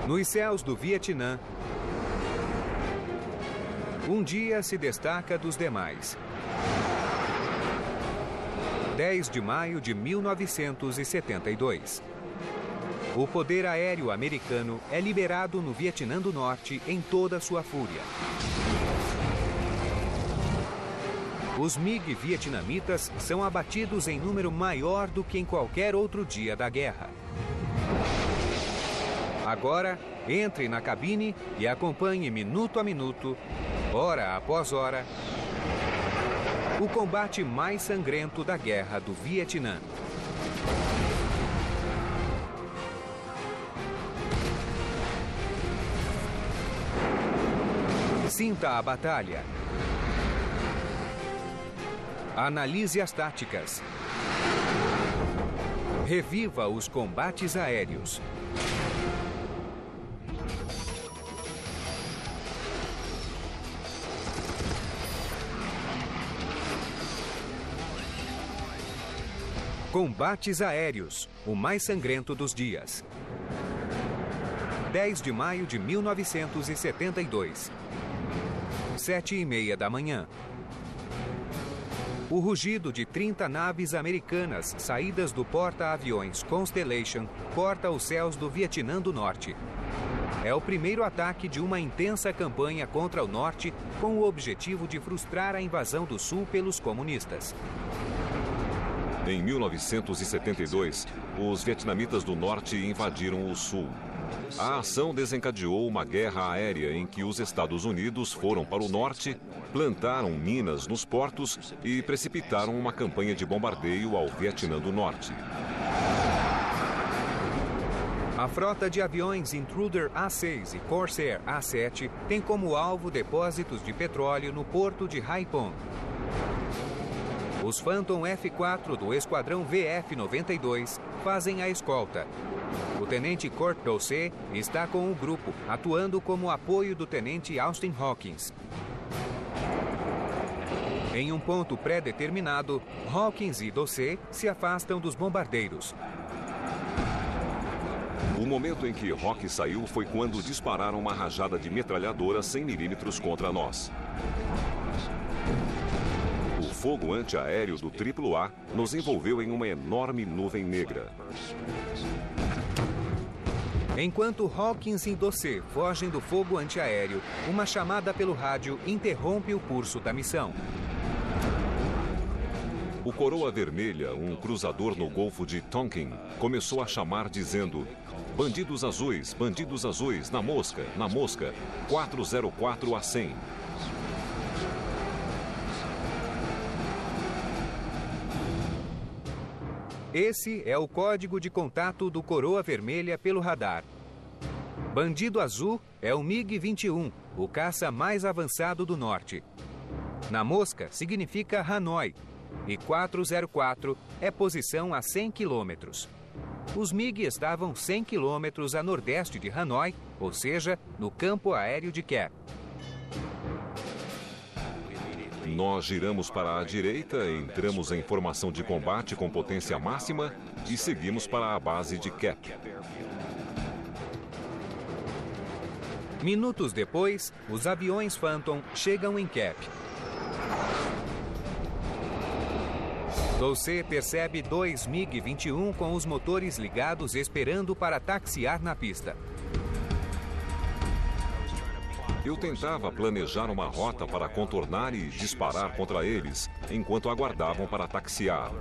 Nos céus do Vietnã, um dia se destaca dos demais. 10 de maio de 1972. O poder aéreo americano é liberado no Vietnã do Norte em toda sua fúria. Os MiG vietnamitas são abatidos em número maior do que em qualquer outro dia da guerra. Agora, entre na cabine e acompanhe minuto a minuto, hora após hora, o combate mais sangrento da Guerra do Vietnã. Sinta a batalha. Analise as táticas. Reviva os combates aéreos. Combates aéreos, o mais sangrento dos dias. 10 de maio de 1972. 7h30 da manhã. O rugido de 30 naves americanas saídas do porta-aviões Constellation corta os céus do Vietnã do Norte. É o primeiro ataque de uma intensa campanha contra o Norte com o objetivo de frustrar a invasão do Sul pelos comunistas. Em 1972, os vietnamitas do Norte invadiram o Sul. A ação desencadeou uma guerra aérea em que os Estados Unidos foram para o norte, plantaram minas nos portos e precipitaram uma campanha de bombardeio ao Vietnã do Norte. A frota de aviões Intruder A-6 e Corsair A-7 tem como alvo depósitos de petróleo no porto de Haiphong. Os Phantom F-4 do Esquadrão VF-92 fazem a escolta. O tenente Kurt Doce está com o grupo, atuando como apoio do tenente Austin Hawkins. Em um ponto pré-determinado, Hawkins e Doce se afastam dos bombardeiros. O momento em que Rock saiu foi quando dispararam uma rajada de metralhadora 100 mm contra nós. O fogo antiaéreo do AAA nos envolveu em uma enorme nuvem negra. Enquanto Hawkins e Doce fogem do fogo antiaéreo, uma chamada pelo rádio interrompe o curso da missão. O Coroa Vermelha, um cruzador no Golfo de Tonkin, começou a chamar dizendo: bandidos azuis, na mosca, 404 a 100. Esse é o código de contato do Coroa Vermelha pelo radar. Bandido Azul é o MiG-21, o caça mais avançado do norte. Na mosca significa Hanoi e 404 é posição a 100 quilômetros. Os MiG estavam 100 quilômetros a nordeste de Hanoi, ou seja, no campo aéreo de Cap. Nós giramos para a direita, entramos em formação de combate com potência máxima e seguimos para a base de Cap. Minutos depois, os aviões Phantom chegam em Cap. Doce percebe 2 MiG-21 com os motores ligados esperando para taxiar na pista. Eu tentava planejar uma rota para contornar e disparar contra eles, enquanto aguardavam para taxiar.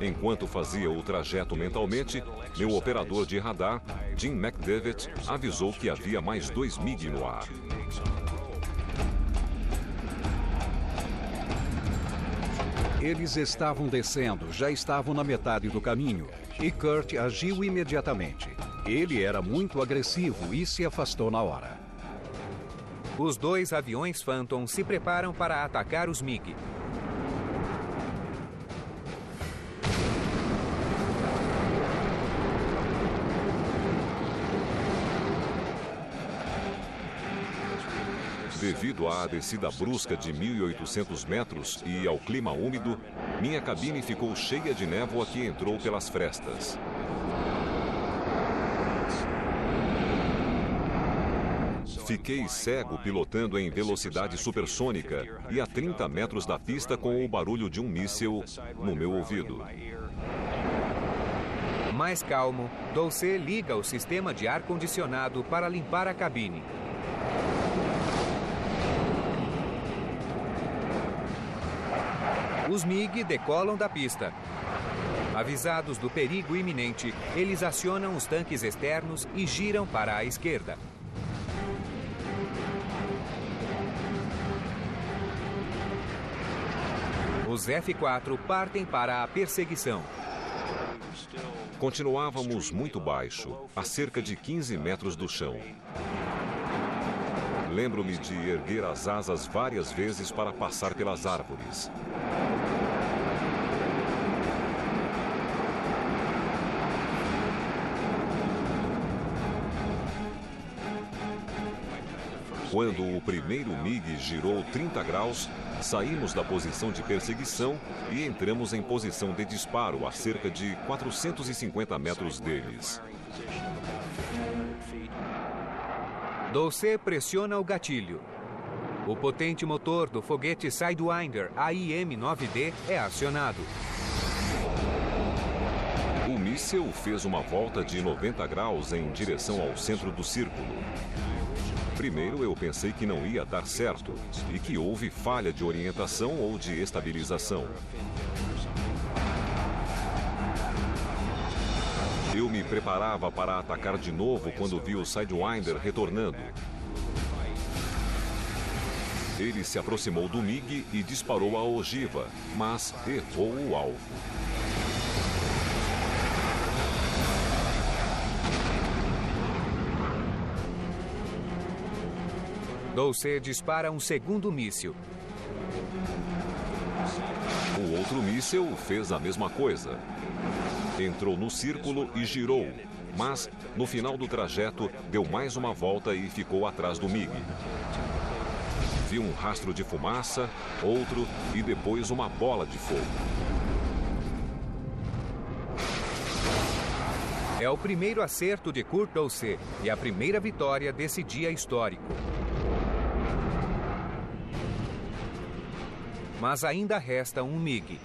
Enquanto fazia o trajeto mentalmente, meu operador de radar, Jim McDevitt, avisou que havia mais 2 MiG no ar. Eles estavam descendo, já estavam na metade do caminho, e Kurt agiu imediatamente. Ele era muito agressivo e se afastou na hora. Os 2 aviões Phantom se preparam para atacar os MiG. Devido à descida brusca de 1.800 metros e ao clima úmido, minha cabine ficou cheia de névoa que entrou pelas frestas. Fiquei cego pilotando em velocidade supersônica e a 30 metros da pista com o barulho de um míssil no meu ouvido. Mais calmo, Dulce liga o sistema de ar-condicionado para limpar a cabine. Os MiG decolam da pista. Avisados do perigo iminente, eles acionam os tanques externos e giram para a esquerda. Os F-4 partem para a perseguição. Continuávamos muito baixo, a cerca de 15 metros do chão. Lembro-me de erguer as asas várias vezes para passar pelas árvores. Quando o primeiro MiG girou 30 graus, saímos da posição de perseguição e entramos em posição de disparo a cerca de 450 metros deles. Dulce pressiona o gatilho. O potente motor do foguete Sidewinder AIM-9D é acionado. O míssil fez uma volta de 90 graus em direção ao centro do círculo. Primeiro eu pensei que não ia dar certo e que houve falha de orientação ou de estabilização. Eu me preparava para atacar de novo quando vi o Sidewinder retornando. Ele se aproximou do MiG e disparou a ogiva, mas errou o alvo. Dulce dispara um segundo míssil. O outro míssil fez a mesma coisa. Entrou no círculo e girou, mas no final do trajeto deu mais uma volta e ficou atrás do MiG. Vi um rastro de fumaça, outro e depois uma bola de fogo. É o primeiro acerto de Kurt Dulce e a primeira vitória desse dia histórico. Mas ainda resta um MiG.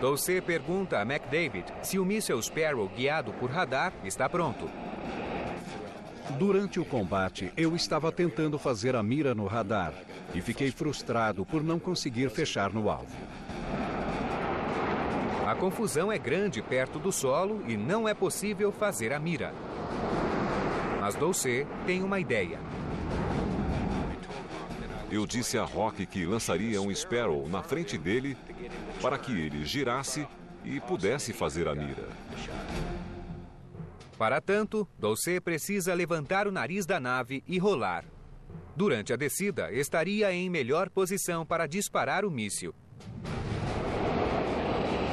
Dulce pergunta a McDavid se o míssil Sparrow guiado por radar está pronto. Durante o combate, eu estava tentando fazer a mira no radar e fiquei frustrado por não conseguir fechar no alvo. A confusão é grande perto do solo e não é possível fazer a mira. Mas Dulce tem uma ideia. Eu disse a Rock que lançaria um Sparrow na frente dele para que ele girasse e pudesse fazer a mira. Para tanto, Dulce precisa levantar o nariz da nave e rolar. Durante a descida, estaria em melhor posição para disparar o míssil.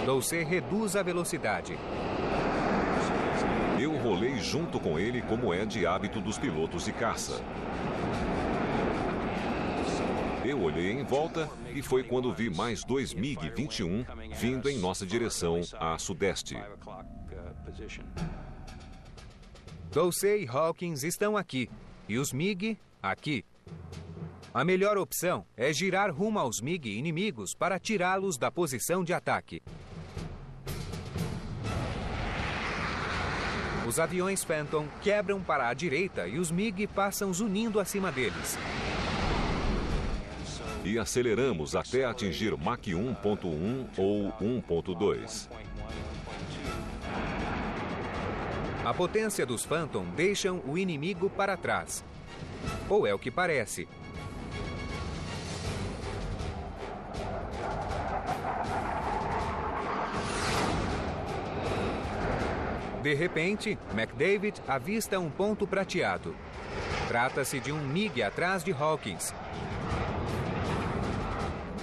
Dulce reduz a velocidade. Eu rolei junto com ele como é de hábito dos pilotos de caça. Eu olhei em volta e foi quando vi mais dois MiG-21 vindo em nossa direção a sudeste. Dulce e Hawkins estão aqui e os MiG aqui. A melhor opção é girar rumo aos MiG inimigos para tirá-los da posição de ataque. Os aviões Phantom quebram para a direita e os MiG passam zunindo acima deles. E aceleramos até atingir Mach 1.1 ou 1.2. A potência dos Phantom deixam o inimigo para trás. Ou é o que parece. De repente, McDavid avista um ponto prateado. Trata-se de um MiG atrás de Hawkins.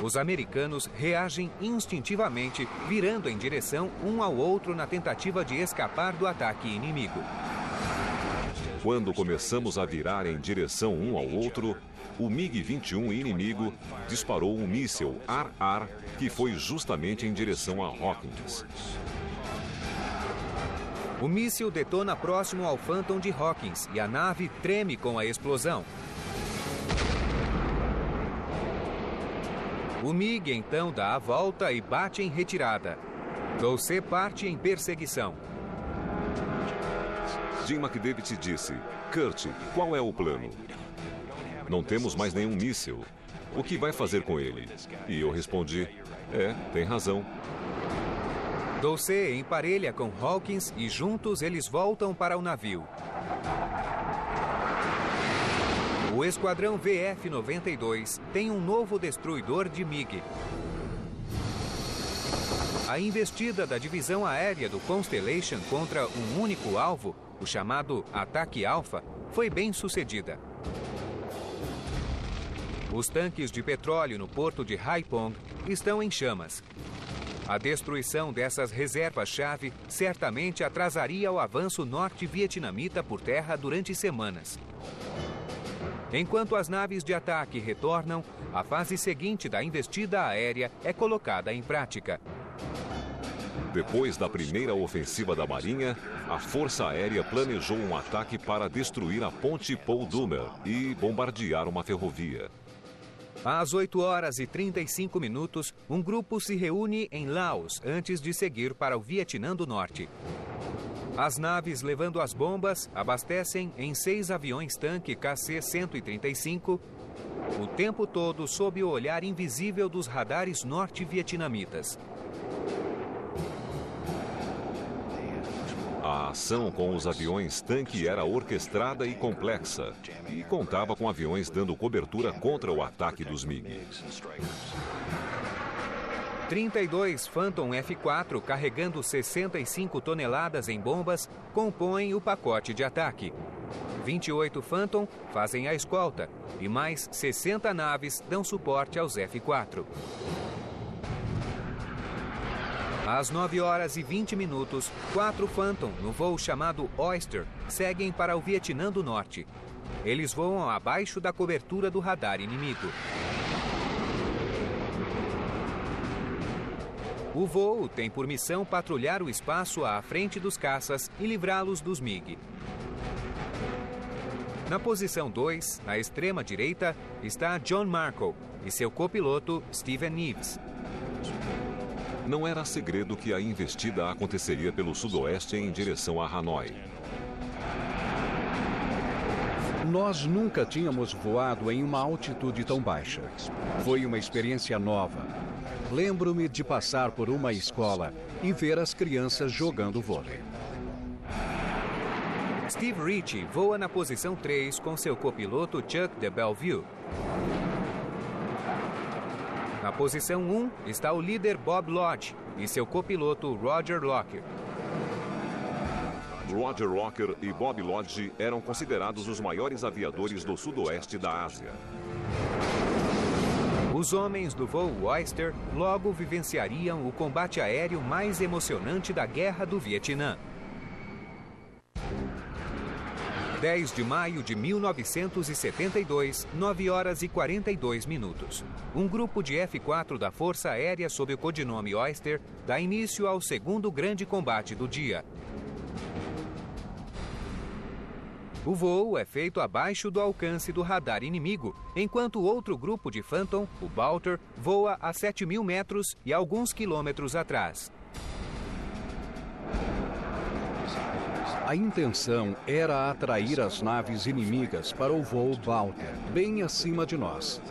Os americanos reagem instintivamente, virando em direção um ao outro na tentativa de escapar do ataque inimigo. Quando começamos a virar em direção um ao outro, o MiG-21 inimigo disparou um míssil ar-ar que foi justamente em direção a Hawkins. O míssil detona próximo ao Phantom de Hawkins e a nave treme com a explosão. O MiG então dá a volta e bate em retirada. Dulce parte em perseguição. Jim McDavid disse: Kurt, qual é o plano? Não temos mais nenhum míssil. O que vai fazer com ele? E eu respondi: tem razão. Dulce emparelha com Hawkins e juntos eles voltam para o navio. O esquadrão VF-92 tem um novo destruidor de MiG. A investida da divisão aérea do Constellation contra um único alvo, o chamado Ataque Alpha, foi bem sucedida. Os tanques de petróleo no porto de Haiphong estão em chamas. A destruição dessas reservas-chave certamente atrasaria o avanço norte-vietnamita por terra durante semanas. Enquanto as naves de ataque retornam, a fase seguinte da investida aérea é colocada em prática. Depois da primeira ofensiva da Marinha, a Força Aérea planejou um ataque para destruir a ponte Paul Dummer e bombardear uma ferrovia. Às 8h35, um grupo se reúne em Laos antes de seguir para o Vietnã do Norte. As naves levando as bombas abastecem em 6 aviões-tanque KC-135, o tempo todo sob o olhar invisível dos radares norte-vietnamitas. A ação com os aviões-tanque era orquestrada e complexa e contava com aviões dando cobertura contra o ataque dos MiG. 32 Phantom F-4 carregando 65 toneladas em bombas compõem o pacote de ataque. 28 Phantom fazem a escolta e mais 60 naves dão suporte aos F-4. Às 9h20, 4 Phantom, no voo chamado Oyster, seguem para o Vietnã do Norte. Eles voam abaixo da cobertura do radar inimigo. O voo tem por missão patrulhar o espaço à frente dos caças e livrá-los dos MiG. Na posição 2, na extrema direita, está John Markle e seu copiloto Steven Neves. Não era segredo que a investida aconteceria pelo sudoeste em direção a Hanoi. Nós nunca tínhamos voado em uma altitude tão baixa. Foi uma experiência nova. Lembro-me de passar por uma escola e ver as crianças jogando vôlei. Steve Ritchie voa na posição 3 com seu copiloto Chuck de Bellevue. Na posição 1 está o líder Bob Lodge e seu copiloto Roger Locker. Roger Locker e Bob Lodge eram considerados os maiores aviadores do sudoeste da Ásia. Os homens do voo Oyster logo vivenciariam o combate aéreo mais emocionante da Guerra do Vietnã. 10 de maio de 1972, 9h42. Um grupo de F-4 da Força Aérea sob o codinome Oyster dá início ao segundo grande combate do dia. O voo é feito abaixo do alcance do radar inimigo, enquanto outro grupo de Phantom, o Balter, voa a 7.000 metros e alguns quilômetros atrás. A intenção era atrair as naves inimigas para o voo Balter, bem acima de nós.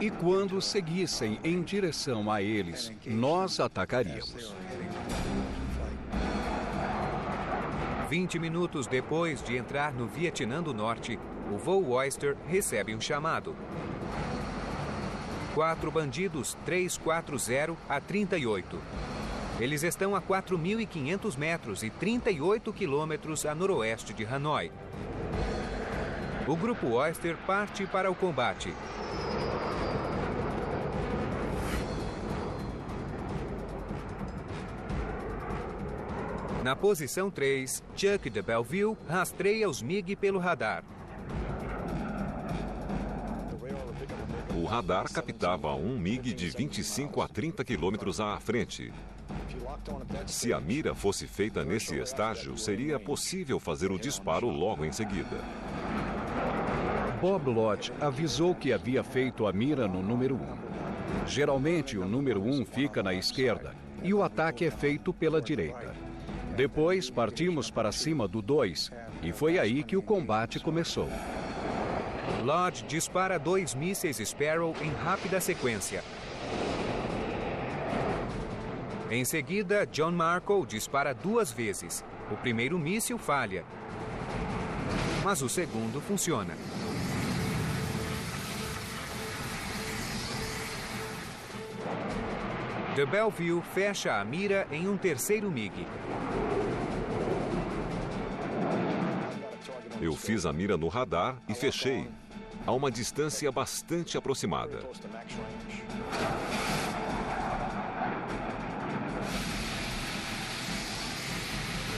E quando seguissem em direção a eles, nós atacaríamos. 20 minutos depois de entrar no Vietnã do Norte, o voo Oyster recebe um chamado. 4 bandidos 340 a 38. Eles estão a 4.500 metros e 38 quilômetros a noroeste de Hanoi. O grupo Oyster parte para o combate. Na posição 3, Chuck de Bellevue rastreia os MiG pelo radar. O radar captava um MiG de 25 a 30 quilômetros à frente. Se a mira fosse feita nesse estágio, seria possível fazer o disparo logo em seguida. Bob Lodge avisou que havia feito a mira no número 1. Geralmente, o número 1 fica na esquerda e o ataque é feito pela direita. Depois, partimos para cima do 2 e foi aí que o combate começou. Lodge dispara 2 mísseis Sparrow em rápida sequência. Em seguida, John Markle dispara 2 vezes. O primeiro míssil falha, mas o segundo funciona. De Bellevue fecha a mira em um terceiro MiG. Eu fiz a mira no radar e fechei, a uma distância bastante aproximada.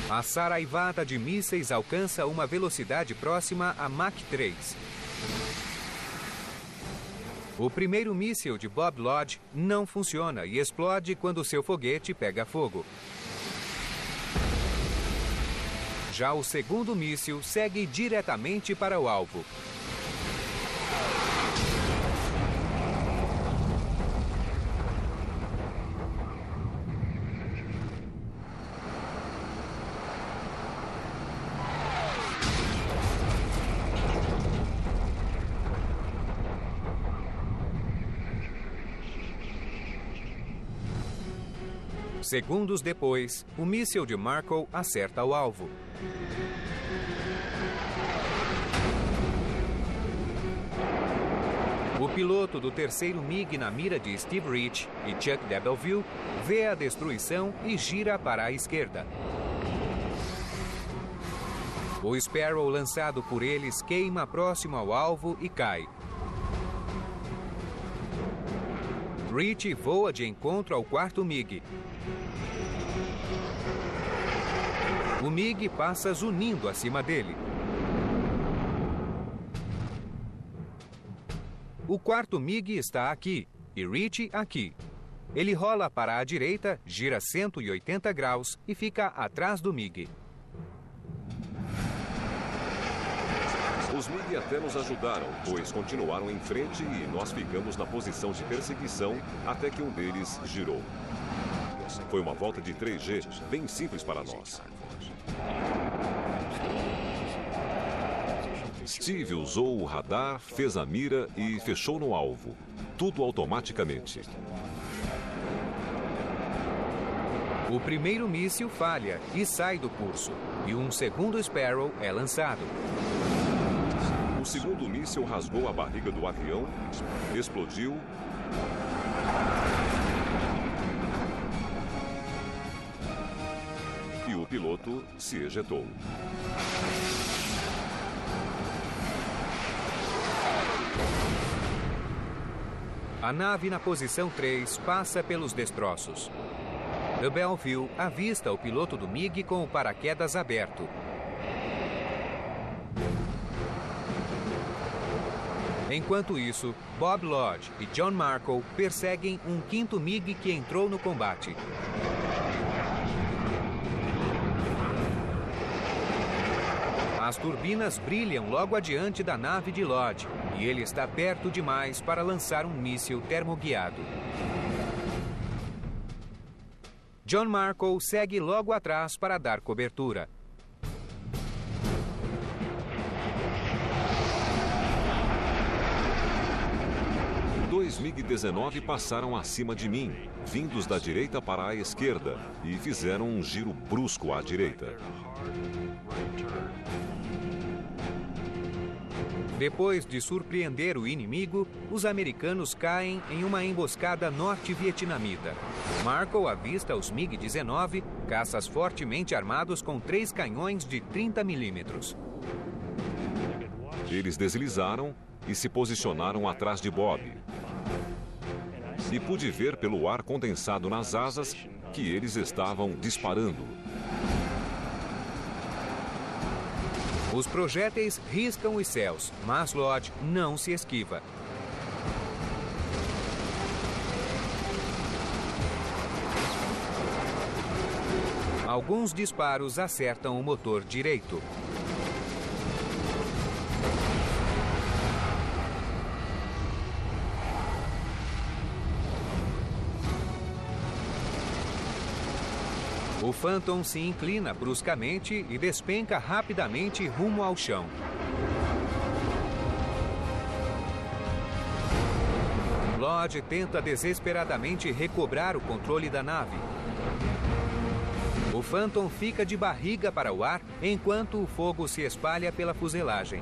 A saraivada de mísseis alcança uma velocidade próxima a Mach 3. O primeiro míssil de Bob Lodge não funciona e explode quando seu foguete pega fogo. Já o segundo míssil segue diretamente para o alvo. Segundos depois, o míssil de Markle acerta o alvo. O piloto do terceiro MiG na mira de Steve Rich e Chuck de Bellevue vê a destruição e gira para a esquerda. O Sparrow lançado por eles queima próximo ao alvo e cai. Rich voa de encontro ao quarto MiG. O MiG passa zunindo acima dele. O quarto MiG está aqui e Rich aqui. Ele rola para a direita, gira 180 graus e fica atrás do MiG. Os MiG até nos ajudaram, pois continuaram em frente e nós ficamos na posição de perseguição até que um deles girou. Foi uma volta de 3G, bem simples para nós. Steve usou o radar, fez a mira e fechou no alvo. Tudo automaticamente. O primeiro míssil falha e sai do curso, e um segundo Sparrow é lançado. O segundo míssil rasgou a barriga do avião, explodiu e o piloto se ejetou. A nave na posição 3 passa pelos destroços. De Bellevue avista o piloto do MiG com o paraquedas aberto. Enquanto isso, Bob Lodge e John Markle perseguem um quinto MiG que entrou no combate. As turbinas brilham logo adiante da nave de Lodge e ele está perto demais para lançar um míssil termoguiado. John Markle segue logo atrás para dar cobertura. Dois MiG-19 passaram acima de mim, vindos da direita para a esquerda, e fizeram um giro brusco à direita. Depois de surpreender o inimigo, os americanos caem em uma emboscada norte-vietnamita. Markle avista os MiG-19, caças fortemente armados com 3 canhões de 30 milímetros. Eles deslizaram e se posicionaram atrás de Bob. E pude ver pelo ar condensado nas asas que eles estavam disparando. Os projéteis riscam os céus, mas Lodge não se esquiva. Alguns disparos acertam o motor direito. O Phantom se inclina bruscamente e despenca rapidamente rumo ao chão. Lodge tenta desesperadamente recobrar o controle da nave. O Phantom fica de barriga para o ar enquanto o fogo se espalha pela fuselagem.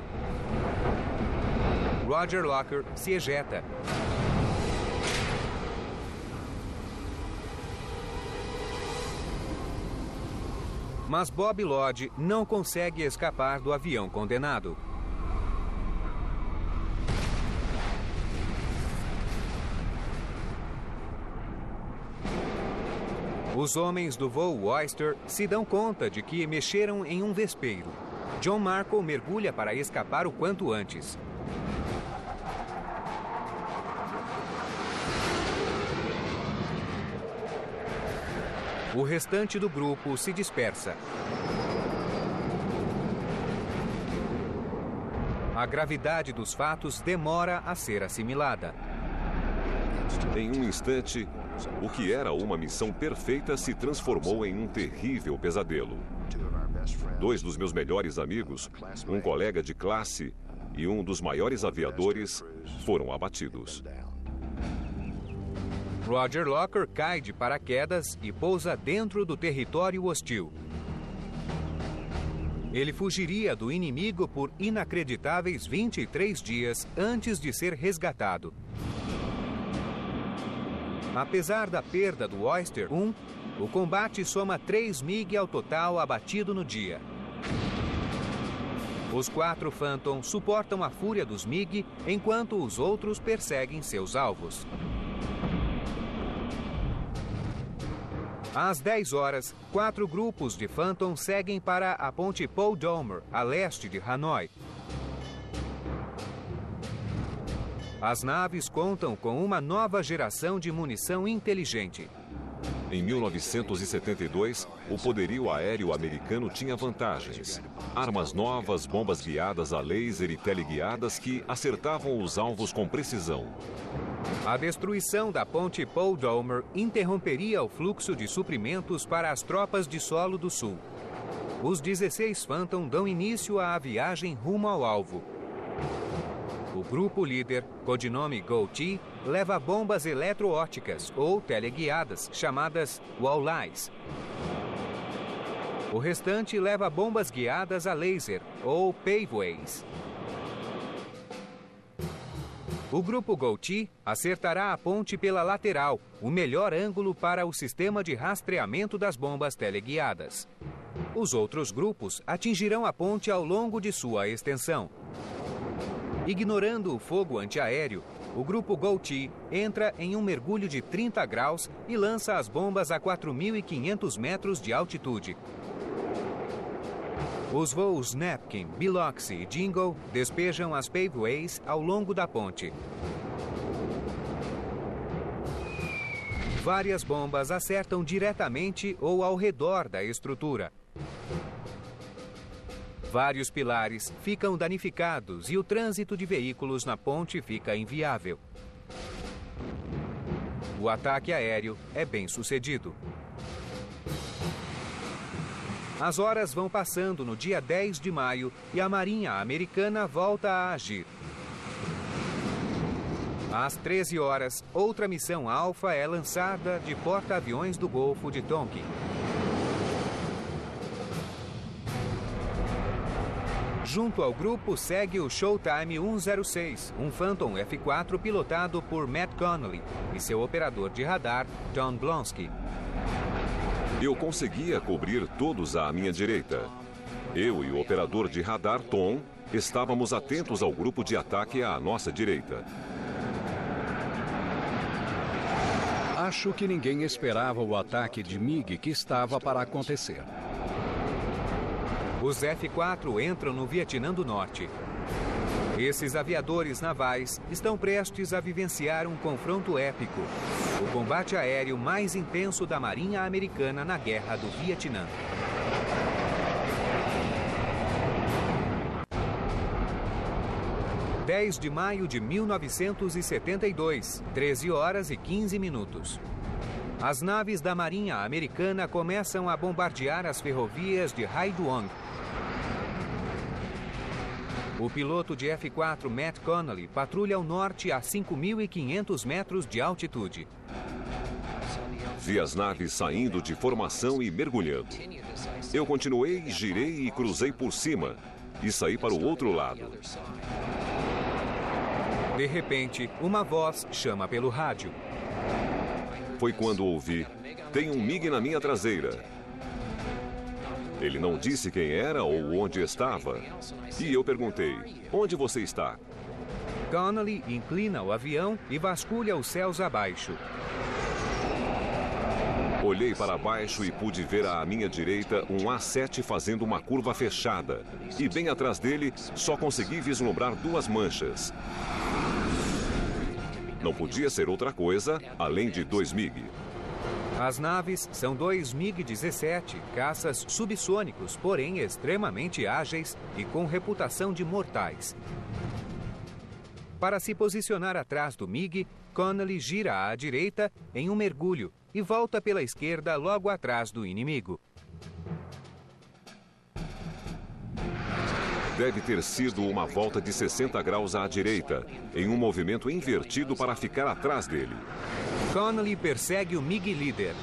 Roger Locker se ejeta. Mas Bob Lodge não consegue escapar do avião condenado. Os homens do voo Oyster se dão conta de que mexeram em um vespeiro. John Markle mergulha para escapar o quanto antes. O restante do grupo se dispersa. A gravidade dos fatos demora a ser assimilada. Em um instante, o que era uma missão perfeita se transformou em um terrível pesadelo. 2 dos meus melhores amigos, um colega de classe e um dos maiores aviadores, foram abatidos. Roger Locker cai de paraquedas e pousa dentro do território hostil. Ele fugiria do inimigo por inacreditáveis 23 dias antes de ser resgatado. Apesar da perda do Oyster 1, o combate soma 3 MiG ao total abatido no dia. Os 4 Phantom suportam a fúria dos MiG enquanto os outros perseguem seus alvos. Às 10 horas, 4 grupos de Phantom seguem para a ponte Paul Doumer, a leste de Hanoi. As naves contam com uma nova geração de munição inteligente. Em 1972, o poderio aéreo americano tinha vantagens. Armas novas, bombas guiadas a laser e teleguiadas que acertavam os alvos com precisão. A destruição da ponte Paul Doumer interromperia o fluxo de suprimentos para as tropas de solo do sul. Os 16 Phantom dão início à viagem rumo ao alvo. O grupo líder, codinome Go-T, leva bombas eletroópticas ou teleguiadas, chamadas Walleyes. O restante leva bombas guiadas a laser, ou Paveways. O grupo Go-T acertará a ponte pela lateral, o melhor ângulo para o sistema de rastreamento das bombas teleguiadas. Os outros grupos atingirão a ponte ao longo de sua extensão. Ignorando o fogo antiaéreo, o grupo Go-T entra em um mergulho de 30 graus e lança as bombas a 4.500 metros de altitude. Os voos Napkin, Biloxi e Jingle despejam as Paveways ao longo da ponte. Várias bombas acertam diretamente ou ao redor da estrutura. Vários pilares ficam danificados e o trânsito de veículos na ponte fica inviável. O ataque aéreo é bem sucedido. As horas vão passando no dia 10 de maio e a Marinha Americana volta a agir. Às 13 horas, outra missão Alpha é lançada de porta-aviões do Golfo de Tonkin. Junto ao grupo segue o Showtime 106, um Phantom F-4 pilotado por Matt Connolly e seu operador de radar, John Blonsky. Eu conseguia cobrir todos à minha direita. Eu e o operador de radar, Tom, estávamos atentos ao grupo de ataque à nossa direita. Acho que ninguém esperava o ataque de MiG que estava para acontecer. Os F-4 entram no Vietnã do Norte. Esses aviadores navais estão prestes a vivenciar um confronto épico, o combate aéreo mais intenso da Marinha Americana na Guerra do Vietnã. – 10 de maio de 1972, 13 horas e 15 minutos. As naves da Marinha Americana começam a bombardear as ferrovias de Hai Duong. O piloto de F-4 Matt Connolly patrulha ao norte a 5.500 metros de altitude. Vi as naves saindo de formação e mergulhando. Eu continuei, girei e cruzei por cima e saí para o outro lado. De repente, uma voz chama pelo rádio. Foi quando ouvi: "Tem um MiG na minha traseira." Ele não disse quem era ou onde estava. E eu perguntei: "Onde você está?" Connolly inclina o avião e vasculha os céus abaixo. Olhei para baixo e pude ver à minha direita um A-7 fazendo uma curva fechada. E bem atrás dele, só consegui vislumbrar duas manchas. Não podia ser outra coisa além de dois MiG. As naves são dois MiG-17, caças subsônicos, porém extremamente ágeis e com reputação de mortais. Para se posicionar atrás do MiG, Connolly gira à direita em um mergulho e volta pela esquerda logo atrás do inimigo. Deve ter sido uma volta de 60 graus à direita, em um movimento invertido para ficar atrás dele. Connolly persegue o MiG líder.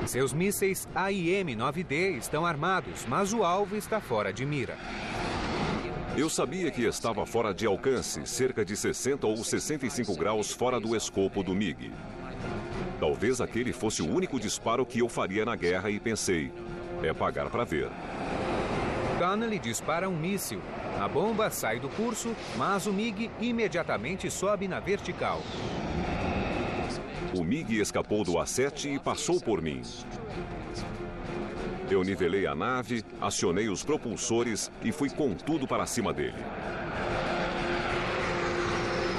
Seus mísseis AIM-9D estão armados, mas o alvo está fora de mira. Eu sabia que estava fora de alcance, cerca de 60 ou 65 graus fora do escopo do MiG. Talvez aquele fosse o único disparo que eu faria na guerra e pensei: é pagar para ver. Connolly dispara um míssil. A bomba sai do curso, mas o MiG imediatamente sobe na vertical. O MiG escapou do A-7 e passou por mim. Eu nivelei a nave, acionei os propulsores e fui com tudo para cima dele.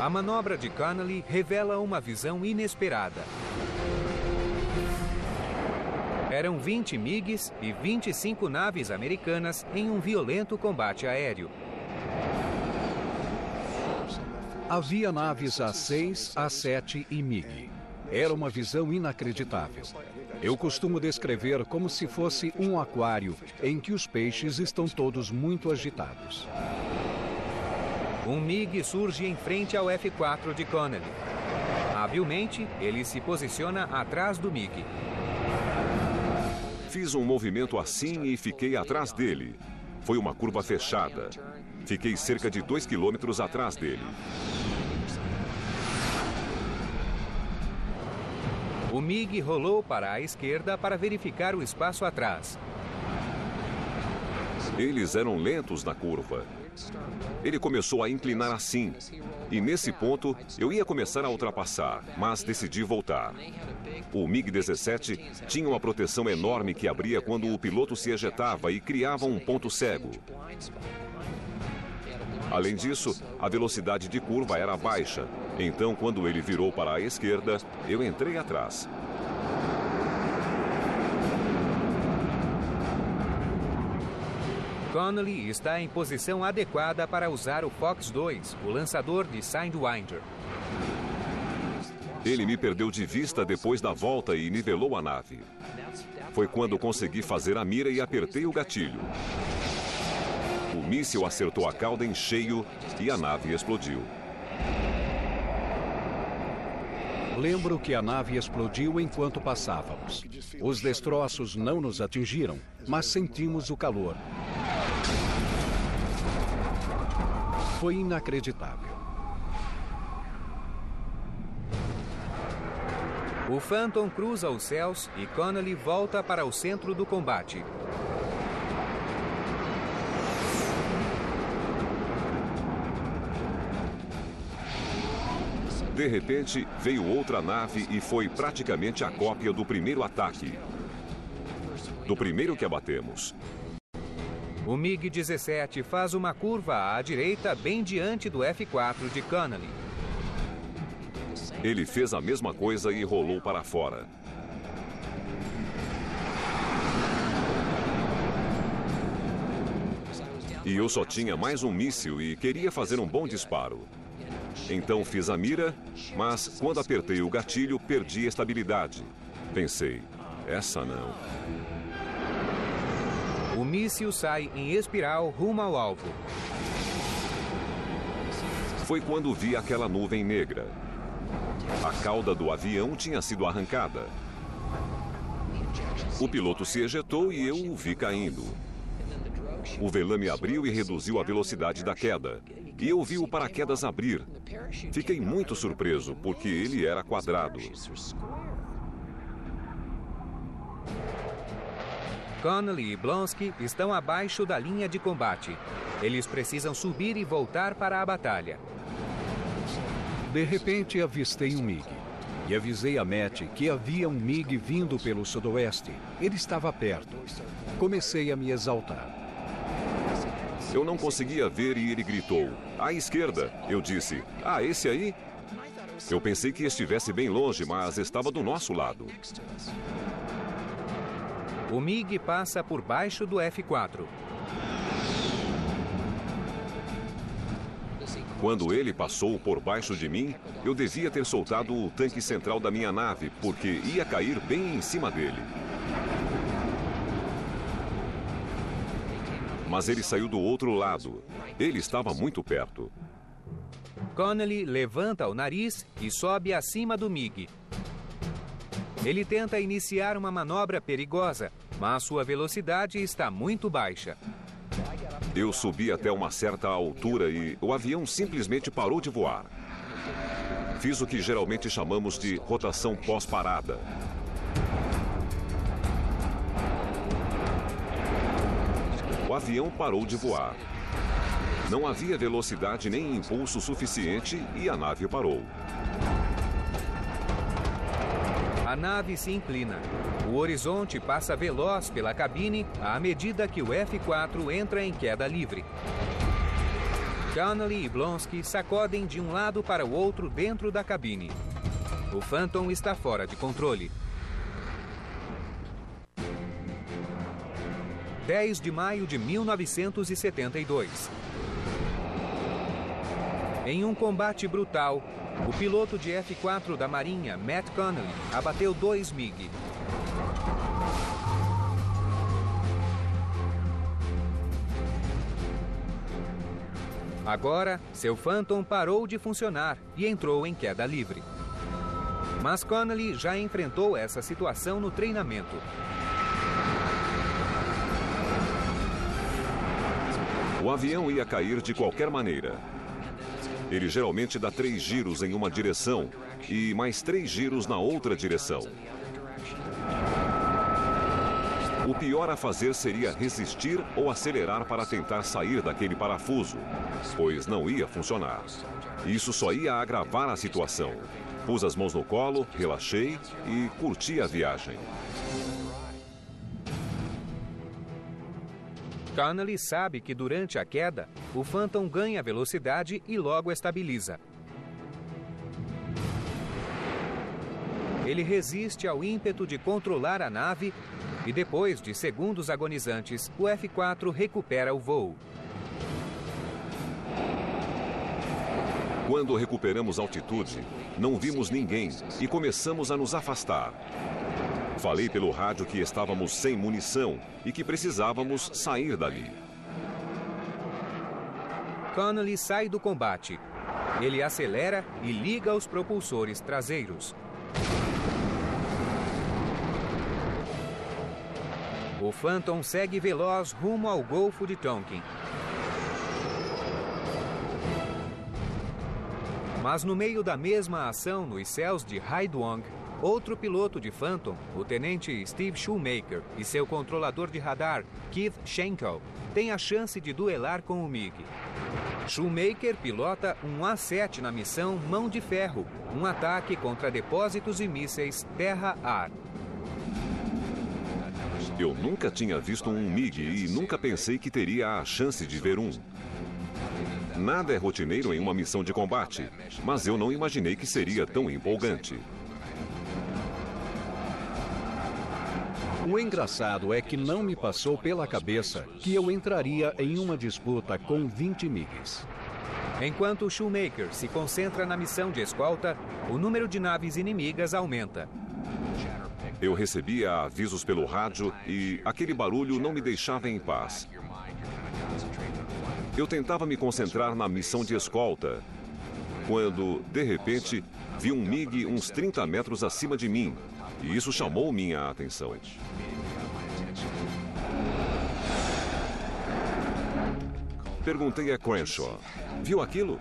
A manobra de Connolly revela uma visão inesperada. Eram 20 MiGs e 25 naves americanas em um violento combate aéreo. Havia naves A-6, A-7 e MiG. Era uma visão inacreditável. Eu costumo descrever como se fosse um aquário em que os peixes estão todos muito agitados. Um MiG surge em frente ao F-4 de Connolly. Habilmente, ele se posiciona atrás do MiG. Fiz um movimento assim e fiquei atrás dele. Foi uma curva fechada. Fiquei cerca de 2 quilômetros atrás dele. O MiG rolou para a esquerda para verificar o espaço atrás. Eles eram lentos na curva. Ele começou a inclinar assim. E nesse ponto, eu ia começar a ultrapassar, mas decidi voltar. O MiG-17 tinha uma proteção enorme que abria quando o piloto se ejetava e criava um ponto cego. Além disso, a velocidade de curva era baixa. Então, quando ele virou para a esquerda, eu entrei atrás. Connolly está em posição adequada para usar o Fox 2, o lançador de Sidewinder. Ele me perdeu de vista depois da volta e nivelou a nave. Foi quando consegui fazer a mira e apertei o gatilho. O míssil acertou a cauda em cheio e a nave explodiu. Lembro que a nave explodiu enquanto passávamos. Os destroços não nos atingiram, mas sentimos o calor. Foi inacreditável. O Phantom cruza os céus e Connolly volta para o centro do combate. De repente, veio outra nave e foi praticamente a cópia do primeiro ataque. Do primeiro que abatemos. O MiG-17 faz uma curva à direita bem diante do F-4 de Connelly. Ele fez a mesma coisa e rolou para fora. E eu só tinha mais um míssil e queria fazer um bom disparo. Então fiz a mira, mas quando apertei o gatilho, perdi a estabilidade. Pensei, essa não. O míssil sai em espiral rumo ao alvo. Foi quando vi aquela nuvem negra. A cauda do avião tinha sido arrancada. O piloto se ejetou e eu o vi caindo. O velame abriu e reduziu a velocidade da queda. E eu vi o paraquedas abrir. Fiquei muito surpreso, porque ele era quadrado. Connelly e Blonsky estão abaixo da linha de combate. Eles precisam subir e voltar para a batalha. De repente, avistei um MiG. E avisei a Matt que havia um MiG vindo pelo sudoeste. Ele estava perto. Comecei a me exaltar. Eu não conseguia ver e ele gritou, à esquerda. Eu disse, esse aí? Eu pensei que estivesse bem longe, mas estava do nosso lado. O MiG passa por baixo do F-4. Quando ele passou por baixo de mim, eu devia ter soltado o tanque central da minha nave, porque ia cair bem em cima dele. Mas ele saiu do outro lado. Ele estava muito perto. Connelly levanta o nariz e sobe acima do MiG. Ele tenta iniciar uma manobra perigosa, mas sua velocidade está muito baixa. Eu subi até uma certa altura e o avião simplesmente parou de voar. Fiz o que geralmente chamamos de rotação pós-parada. O avião parou de voar. Não havia velocidade nem impulso suficiente e a nave parou. A nave se inclina. O horizonte passa veloz pela cabine à medida que o F-4 entra em queda livre. Connelly e Blonsky sacodem de um lado para o outro dentro da cabine. O Phantom está fora de controle. 10 de maio de 1972. Em um combate brutal, o piloto de F-4 da Marinha, Matt Connelly, abateu 2 MiG. Agora, seu Phantom parou de funcionar e entrou em queda livre. Mas Connelly já enfrentou essa situação no treinamento. O avião ia cair de qualquer maneira. Ele geralmente dá 3 giros em uma direção e mais 3 giros na outra direção. O pior a fazer seria resistir ou acelerar para tentar sair daquele parafuso, pois não ia funcionar. Isso só ia agravar a situação. Pus as mãos no colo, relaxei e curti a viagem. Connelly sabe que durante a queda, o Phantom ganha velocidade e logo estabiliza. Ele resiste ao ímpeto de controlar a nave e depois de segundos agonizantes, o F-4 recupera o voo. Quando recuperamos altitude, não vimos ninguém e começamos a nos afastar. Falei pelo rádio que estávamos sem munição e que precisávamos sair dali. Connelly sai do combate. Ele acelera e liga os propulsores traseiros. O Phantom segue veloz rumo ao Golfo de Tonkin. Mas no meio da mesma ação nos céus de Haiduong, outro piloto de Phantom, o tenente Steve Shoemaker, e seu controlador de radar, Keith Schenkel, têm a chance de duelar com o MiG. Shoemaker pilota um A-7 na missão Mão de Ferro, um ataque contra depósitos e mísseis terra-ar. Eu nunca tinha visto um MiG e nunca pensei que teria a chance de ver um. Nada é rotineiro em uma missão de combate, mas eu não imaginei que seria tão empolgante. O engraçado é que não me passou pela cabeça que eu entraria em uma disputa com 20 MiGs. Enquanto Shoemaker se concentra na missão de escolta, o número de naves inimigas aumenta. Eu recebia avisos pelo rádio e aquele barulho não me deixava em paz. Eu tentava me concentrar na missão de escolta, quando, de repente, vi um MiG uns 30 metros acima de mim, e isso chamou minha atenção. Perguntei a Crenshaw, viu aquilo?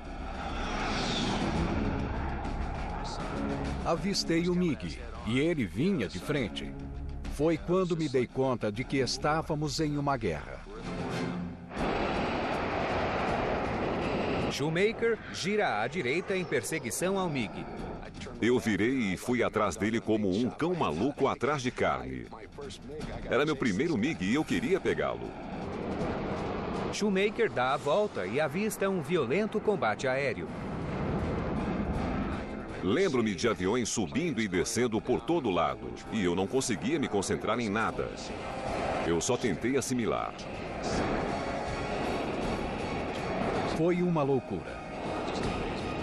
Avistei o MiG e ele vinha de frente. Foi quando me dei conta de que estávamos em uma guerra. Shoemaker gira à direita em perseguição ao MiG. Eu virei e fui atrás dele como um cão maluco atrás de carne. Era meu primeiro MiG e eu queria pegá-lo. Shoemaker dá a volta e avista um violento combate aéreo. Lembro-me de aviões subindo e descendo por todo lado, e eu não conseguia me concentrar em nada. Eu só tentei assimilar. Foi uma loucura.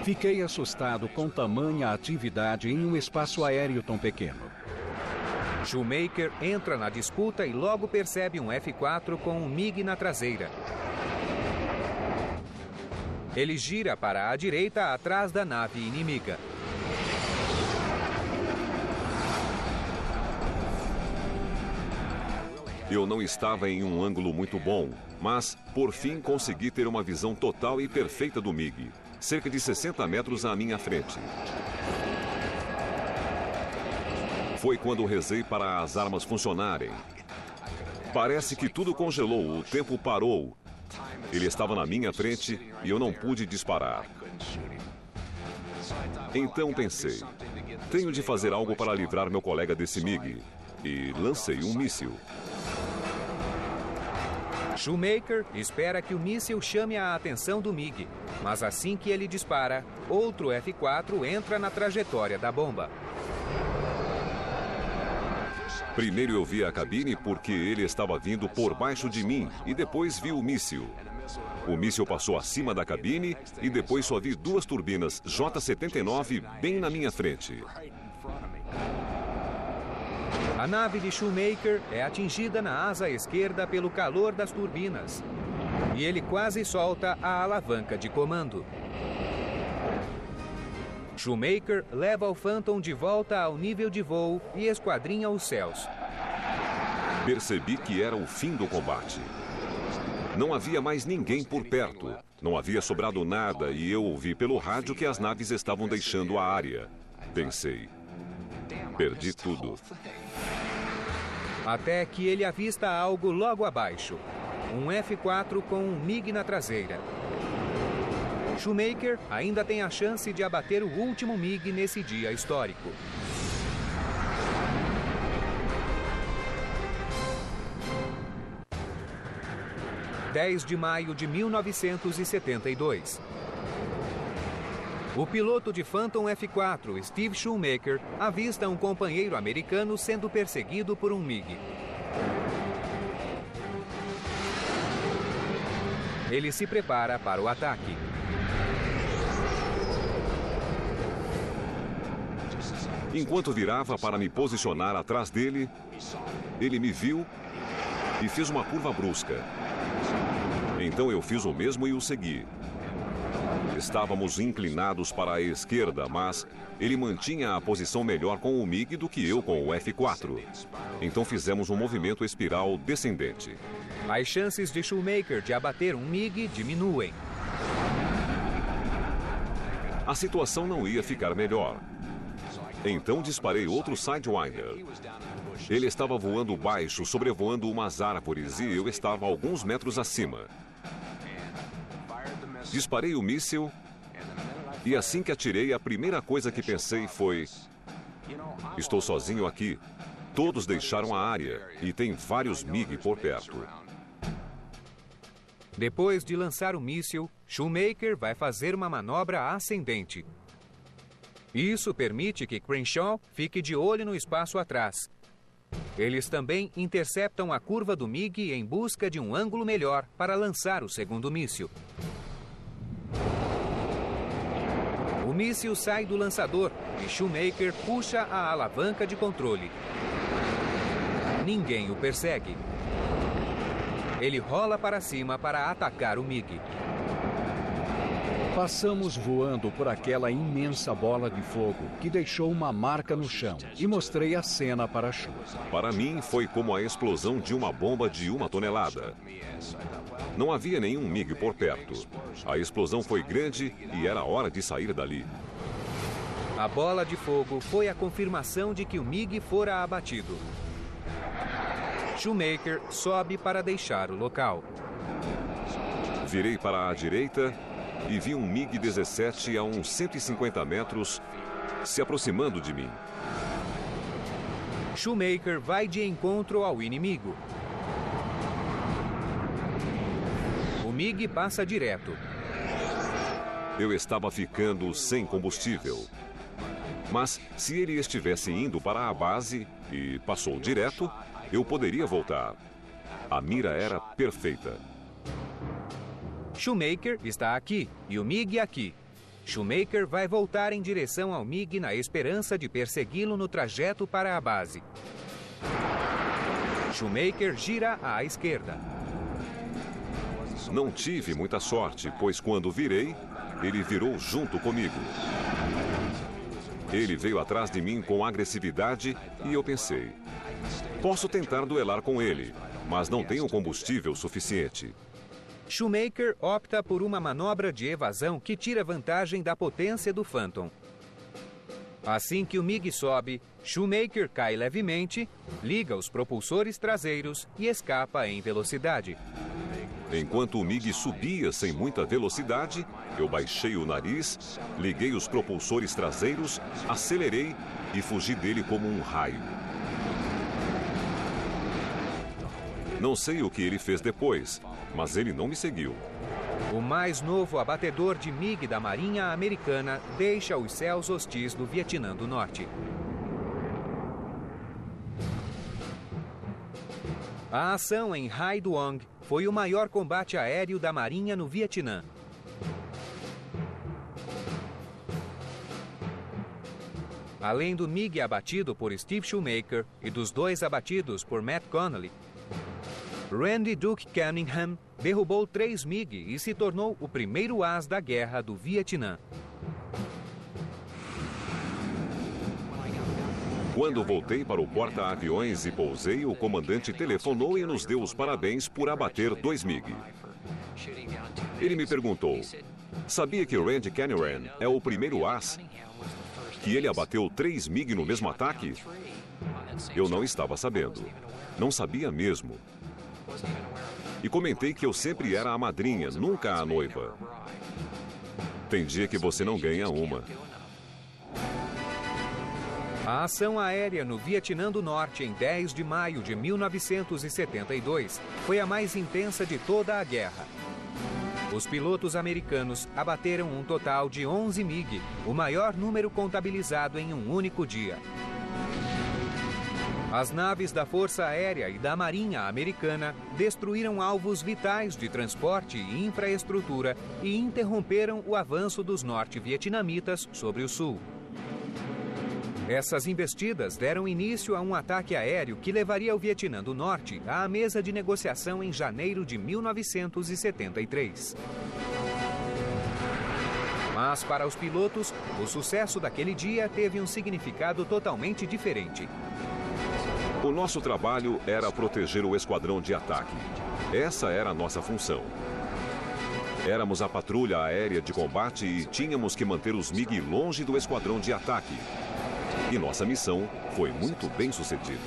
Fiquei assustado com tamanha atividade em um espaço aéreo tão pequeno. Shoemaker entra na disputa e logo percebe um F-4 com um MiG na traseira. Ele gira para a direita atrás da nave inimiga. Eu não estava em um ângulo muito bom, mas, por fim, consegui ter uma visão total e perfeita do MiG, cerca de 60 metros à minha frente. Foi quando rezei para as armas funcionarem. Parece que tudo congelou, o tempo parou. Ele estava na minha frente e eu não pude disparar. Então pensei, tenho de fazer algo para livrar meu colega desse MiG. E lancei um míssil. Shoemaker espera que o míssil chame a atenção do MiG, mas assim que ele dispara, outro F-4 entra na trajetória da bomba. Primeiro eu vi a cabine porque ele estava vindo por baixo de mim e depois vi o míssil. O míssil passou acima da cabine e depois só vi duas turbinas J-79 bem na minha frente. A nave de Shoemaker é atingida na asa esquerda pelo calor das turbinas. E ele quase solta a alavanca de comando. Shoemaker leva o Phantom de volta ao nível de voo e esquadrinha os céus. Percebi que era o fim do combate. Não havia mais ninguém por perto. Não havia sobrado nada e eu ouvi pelo rádio que as naves estavam deixando a área. Pensei, perdi tudo. Até que ele avista algo logo abaixo. Um F-4 com um MiG na traseira. Shoemaker ainda tem a chance de abater o último MiG nesse dia histórico. – 10 de maio de 1972. O piloto de Phantom F-4, Steve Shoemaker, avista um companheiro americano sendo perseguido por um MiG. Ele se prepara para o ataque. Enquanto virava para me posicionar atrás dele, ele me viu e fez uma curva brusca. Então eu fiz o mesmo e o segui. Estávamos inclinados para a esquerda, mas ele mantinha a posição melhor com o MiG do que eu com o F-4. Então fizemos um movimento espiral descendente. As chances de Shoemaker de abater um MiG diminuem. A situação não ia ficar melhor. Então disparei outro Sidewinder. Ele estava voando baixo, sobrevoando umas árvores e eu estava a alguns metros acima. Disparei o míssil e assim que atirei, a primeira coisa que pensei foi: estou sozinho aqui. Todos deixaram a área e tem vários MiG por perto. Depois de lançar o míssil, Shoemaker vai fazer uma manobra ascendente. Isso permite que Crenshaw fique de olho no espaço atrás. Eles também interceptam a curva do MiG em busca de um ângulo melhor para lançar o segundo míssil. O míssil sai do lançador e Shoemaker puxa a alavanca de controle. Ninguém o persegue. Ele rola para cima para atacar o MiG. Passamos voando por aquela imensa bola de fogo que deixou uma marca no chão e mostrei a cena para Shu. Para mim, foi como a explosão de uma bomba de 1 tonelada. Não havia nenhum MiG por perto. A explosão foi grande e era hora de sair dali. A bola de fogo foi a confirmação de que o MiG fora abatido. Shoemaker sobe para deixar o local. Virei para a direita e vi um MiG-17 a uns 150 metros se aproximando de mim. Shoemaker vai de encontro ao inimigo. O MiG passa direto. Eu estava ficando sem combustível. Mas se ele estivesse indo para a base e passou direto, eu poderia voltar. A mira era perfeita. Shoemaker está aqui e o MiG aqui. Shoemaker vai voltar em direção ao MiG na esperança de persegui-lo no trajeto para a base. Shoemaker gira à esquerda. Não tive muita sorte, pois quando virei, ele virou junto comigo. Ele veio atrás de mim com agressividade e eu pensei: posso tentar duelar com ele, mas não tenho combustível suficiente. Shoemaker opta por uma manobra de evasão que tira vantagem da potência do Phantom. Assim que o MiG sobe, Shoemaker cai levemente, liga os propulsores traseiros e escapa em velocidade. Enquanto o MiG subia sem muita velocidade, eu baixei o nariz, liguei os propulsores traseiros, acelerei e fugi dele como um raio. Não sei o que ele fez depois, mas ele não me seguiu. O mais novo abatedor de MiG da Marinha Americana deixa os céus hostis do Vietnã do Norte. A ação em Hai Duong foi o maior combate aéreo da Marinha no Vietnã. Além do MiG abatido por Steve Shoemaker e dos 2 abatidos por Matt Connolly, Randy Duke Cunningham derrubou 3 MiG e se tornou o primeiro as da guerra do Vietnã. Quando voltei para o porta-aviões e pousei, o comandante telefonou e nos deu os parabéns por abater 2 MiG. Ele me perguntou: sabia que Randy Cunningham é o primeiro as? Que ele abateu 3 MiG no mesmo ataque? Eu não estava sabendo. Não sabia mesmo. E comentei que eu sempre era a madrinha, nunca a noiva. Tem dia que você não ganha uma. A ação aérea no Vietnã do Norte em 10 de maio de 1972 foi a mais intensa de toda a guerra. Os pilotos americanos abateram um total de 11 MiG, o maior número contabilizado em um único dia. As naves da Força Aérea e da Marinha Americana destruíram alvos vitais de transporte e infraestrutura e interromperam o avanço dos norte-vietnamitas sobre o sul. Essas investidas deram início a um ataque aéreo que levaria o Vietnã do Norte à mesa de negociação em janeiro de 1973. Mas para os pilotos, o sucesso daquele dia teve um significado totalmente diferente. O nosso trabalho era proteger o esquadrão de ataque. Essa era a nossa função. Éramos a patrulha aérea de combate e tínhamos que manter os MiG longe do esquadrão de ataque. E nossa missão foi muito bem sucedida.